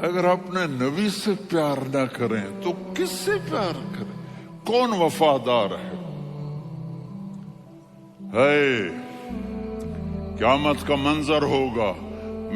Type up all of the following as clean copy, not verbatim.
اگر اپنے نبی سے پیار نہ کریں تو کس سے پیار کریں؟ کون وفادار ہے؟ قیامت کا منظر ہوگا،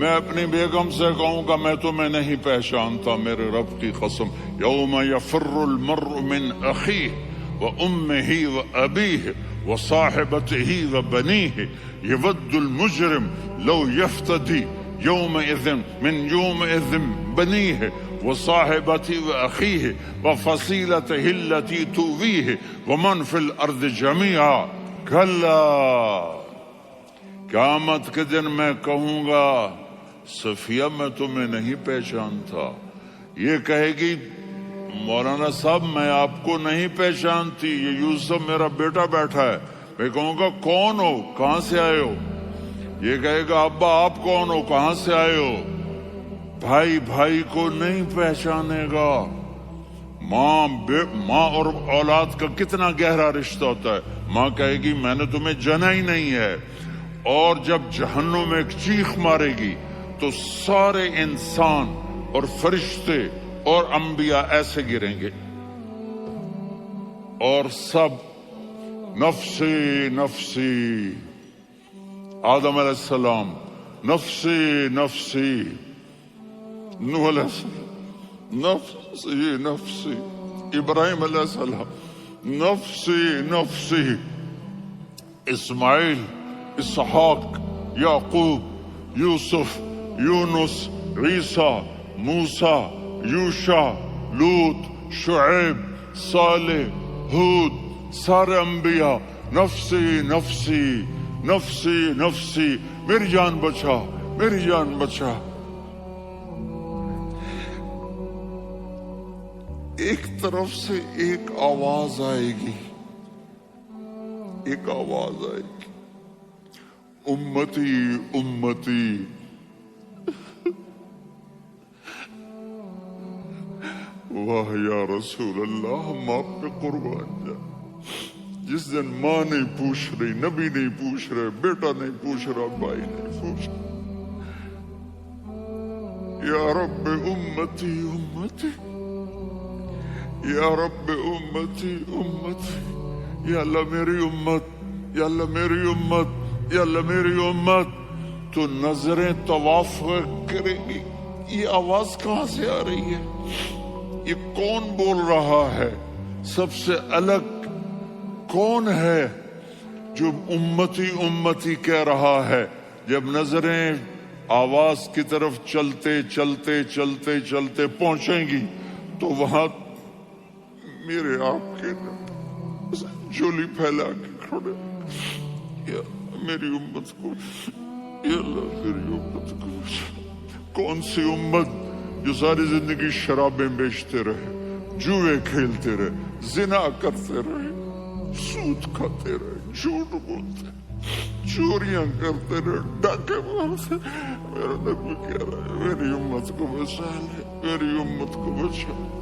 میں اپنی بیگم سے کہوں گا میں تمہیں نہیں پہچانتا، میرے رب کی قسم، یوم یفر المرء من اخیہ وامہ وابیہ وصاحبتہ وبنیہ یود المجرم لو یفتدی یومئذ من یومئذ بنیہ وصاحبتہ واخیہ وفصیلتہ التی تؤویہ ومن فی الارض جمیعا کلا، قیامت کے دن میں کہوں گا صفیہ میں تمہیں نہیں پہچانتا، یہ کہے گی مولانا صاحب میں آپ کو نہیں پہچانتی، یہ یوسف میرا بیٹا بیٹھا ہے، میں کہوں گا کون ہو، کہاں سے آئے ہو؟ یہ کہے گا ابا آپ کون ہو، کہاں سے آئے ہو؟ بھائی بھائی کو نہیں پہچانے گا۔ ماں اور اولاد کا کتنا گہرا رشتہ ہوتا ہے، ماں کہے گی میں نے تمہیں جنا ہی نہیں ہے، اور جب جہنم میں ایک چیخ مارے گی تو سارے انسان اور فرشتے اور انبیاء ایسے گریں گے اور سب نفسی نفسی، آدم علیہ السلام نفسی نفسی، نوح علیہ السلام نفسی نفسی، ابراہیم علیہ السلام نفسی نفسی، اسماعیل، اسحاق، یعقوب، یوسف، یونس، عیسیٰ، موسیٰ، یوشع، لوط، شعیب، صالح، ہود، سارے انبیاء نفسی نفسی نفسی نفسی، میری جان بچا، میری جان بچا۔ ایک طرف سے ایک آواز آئے گی، ایک آواز آئے گی، امتی امتی، واہ یا رسول اللہ، ہم آپ پہ قربان جائیں۔ جس دن ماں نہیں پوچھ رہی، نبی نہیں پوچھ رہے، بیٹا نہیں پوچھ رہا، بھائی نہیں پوچھ رہا، یا رب امتی امتی، یا رب امتی امتی، یا اللہ میری امت، یا اللہ میری امت، یا اللہ میری امت۔ تو نظریں طواف کریں گی، یہ آواز کہاں سے آ رہی ہے؟ یہ کون بول رہا ہے؟ سب سے الگ کون ہے جو امتی امتی کہہ رہا ہے؟ جب نظریں آواز کی طرف چلتے چلتے چلتے چلتے پہنچیں گی تو وہاں میرے آپ کے جولی پھیلا کے کھڑے، یا میری امت کو، یا اللہ میری امت کو۔ کون سی امت جو ساری زندگی شرابیں بیچتے رہے، جوئے کھیلتے رہے، زنا کرتے رہے، سود کھاتے رہے، جھوٹ بولتے، چوریاں کرتے رہے، ڈاکے مارتے، میرا نبی کہہ رہا ہے میری امت کو بچا لے، میری امت کو بچا لے۔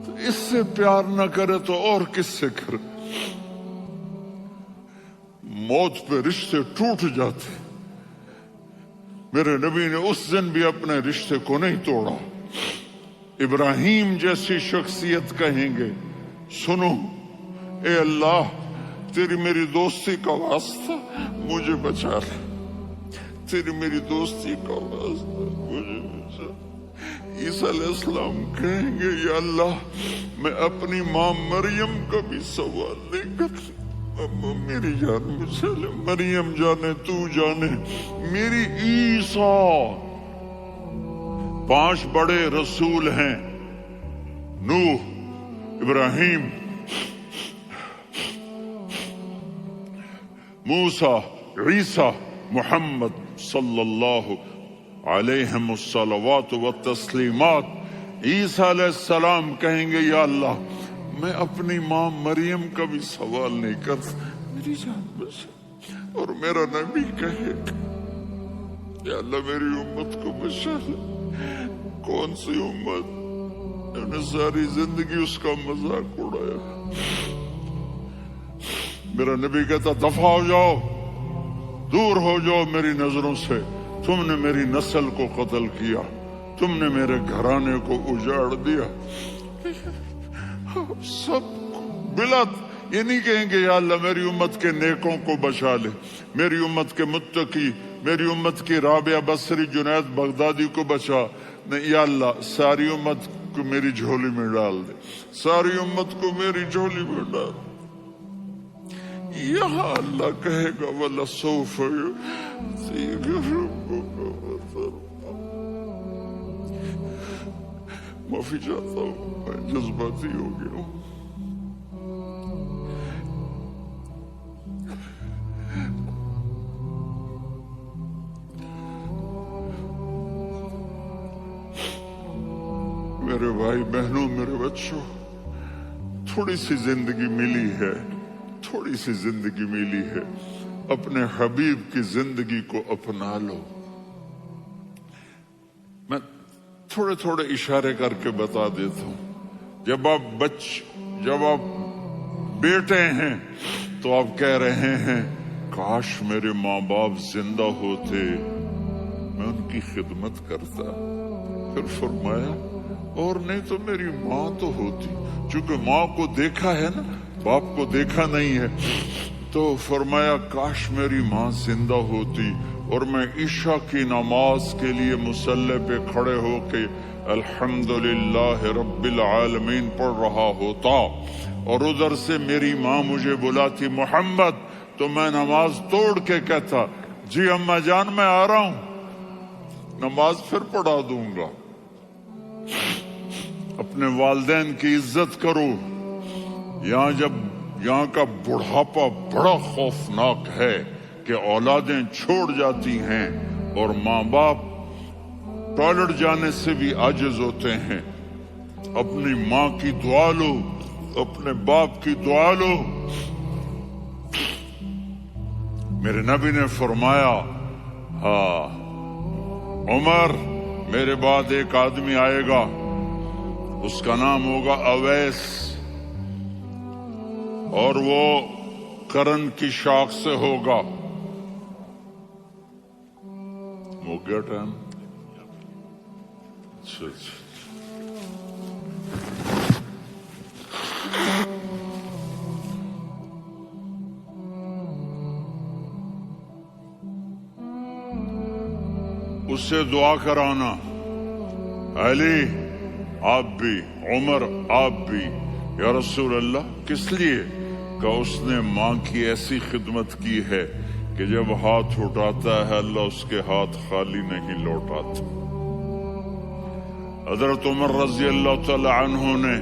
تو اس سے پیار نہ کرے تو اور کس سے کرے؟ موت پہ رشتے ٹوٹ جاتے، میرے نبی نے اس دن بھی اپنے رشتے کو نہیں توڑا۔ ابراہیم جیسی شخصیت کہیں گے سنو اے اللہ تیری میری دوستی کا واسطہ مجھے بچا لے، تیری میری دوستی کا واسطہ مجھے بچا لے۔ عیسیٰ علیہ السلام کہیں گے یا اللہ میں اپنی ماں مریم کا بھی سوال نہیں کرتا، میری جان بچا لے، مریم جانے تو جانے میری عیسیٰ۔ 5 بڑے رسول ہیں، نوح، ابراہیم، موسیٰ، عیسیٰ، محمد صلی اللہ علیہ الصلوات والتسلیمات۔ عیسیٰ علیہ السلام کہیں گے یا اللہ میں اپنی ماں مریم کا بھی سوال نہیں کرتا، میری جان بچا۔ اور میرا نبی کہے یا اللہ میری امت کو بچا لے۔ کون سی امت نے ساری زندگی اس کا مذاق اڑایا؟ میرا نبی کہتا دفع ہو جاؤ، دور ہو جاؤ میری نظروں سے، تم نے میری نسل کو قتل کیا، تم نے میرے گھرانے کو اجاڑ دیا. سب بلا یہ نہیں کہیں گے یا اللہ میری امت کے نیکوں کو بچا لے، میری امت کے متقی، میری امت کی رابعہ بصری جنید بغدادی کو بچا. نہیں یا اللہ ساری امت کو میری جھولی میں ڈال دے، ساری امت کو میری جھولی میں ڈال. یہاں اللہ کہے گا وَلَسَوْفَ يُعْطِيكَ رَبُّكَ فَتَرْضَىٰ. معافی چاہتا ہوں، میں جذباتی ہو گیا ہوں. میرے بھائی بہنوں، میرے بچوں، تھوڑی سی زندگی ملی ہے، تھوڑی سی زندگی ملی ہے، اپنے حبیب کی زندگی کو اپنا لو. میں تھوڑے تھوڑے اشارے کر کے بتا دیتا ہوں. جب آپ بیٹے ہیں تو آپ کہہ رہے ہیں کاش میرے ماں باپ زندہ ہوتے، میں ان کی خدمت کرتا. پھر فرمایا اور نہیں تو میری ماں تو ہوتی. چونکہ ماں کو دیکھا ہے نا، باپ کو دیکھا نہیں ہے، تو فرمایا کاش میری ماں زندہ ہوتی اور میں عشاء کی نماز کے لیے مصلی پہ کھڑے ہو کے الحمدللہ رب العالمین پڑھ رہا ہوتا، اور ادھر سے میری ماں مجھے بلاتی محمد، تو میں نماز توڑ کے کہتا جی اماں جان میں آ رہا ہوں، نماز پھر پڑھا دوں گا. اپنے والدین کی عزت کرو. یہاں کا بڑھاپا بڑا خوفناک ہے کہ اولادیں چھوڑ جاتی ہیں اور ماں باپ ٹوائلٹ جانے سے بھی عاجز ہوتے ہیں. اپنی ماں کی دعا لو، اپنے باپ کی دعا لو. میرے نبی نے فرمایا ہاں عمر میرے بعد ایک آدمی آئے گا، اس کا نام ہوگا اویس، اور وہ کرن کی شاخ سے ہوگا. ہو گیا ٹائم؟ اچھا. اس سے دعا کرانا، علی آپ بھی، عمر آپ بھی. یا رسول اللہ کس لیے؟ کہ اس نے ماں کی ایسی خدمت کی ہے کہ جب ہاتھ اٹھاتا ہے اللہ اس کے ہاتھ خالی نہیں لوٹاتا. حضرت عمر رضی اللہ تعالی عنہ نے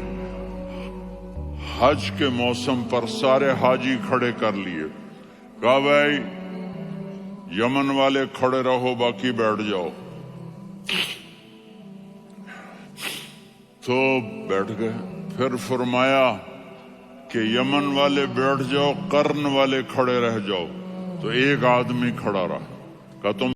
حج کے موسم پر سارے حاجی کھڑے کر لیے، کہا بھائی یمن والے کھڑے رہو باقی بیٹھ جاؤ. تو بیٹھ گئے. پھر فرمایا کہ یمن والے بیٹھ جاؤ، قرن والے کھڑے رہ جاؤ. تو ایک آدمی کھڑا رہا، کہا تم